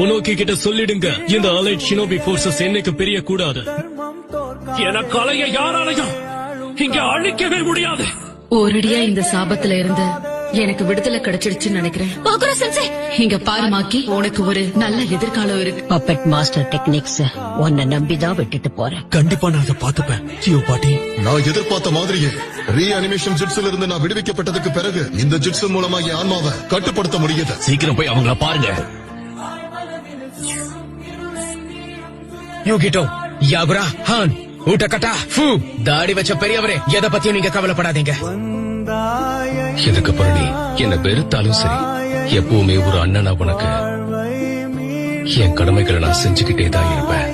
உனோக்கி கிட்ட சொல்லிடுங்க, இந்த அலைட் ஷினோபி போர்சஸ் என்னைக்கு பிரிய கூடாது. எனக்கு அலைய யாராலையும் இங்க அழிக்கவே முடியாது. ஒரடியா இந்த சாபத்துல இருந்து எனக்கு விடுதலை கிடைச்சிடுச்சுன்னு நினைக்கிறேன். இங்க பாரு மாக்கி, உனக்கு ஒரு நல்ல எதிர்காலம் இருக்கு. பப்பெட் மாஸ்டர் டெக்னிக்ஸ் உன்னை நம்பிதான் விட்டுட்டு போறேன். கண்டிப்பா நான் அதை பாத்துப்பேன். ஜியோ பாட்டி, நான் எதிர்பார்த்த மாதிரியே ரீஅனிமேஷன் ஜிட்ஸில் இருந்து நான் விடுவிக்கப்பட்டதுக்கு பிறகு இந்த ஜிட்ஸு மூலமா என் ஆன்மாவை கட்டுப்படுத்த முடியுது. சீக்கிரம் போய் அவங்கள பாருங்க. யூகிட்டோ, யாகுரா, ஹான், ஊட்டக்கட்டா, ஃபூ, தாடி வச்ச பெரியவரே, எதை பத்தியும் நீங்க கவலைப்படாதீங்க. எதுக்கு பரணி, என்ன வெறுத்தாலும் சரி, எப்பவுமே ஒரு அண்ணனா உனக்கு என் கடமைகளை நான் செஞ்சுக்கிட்டே தான் இருப்பேன்.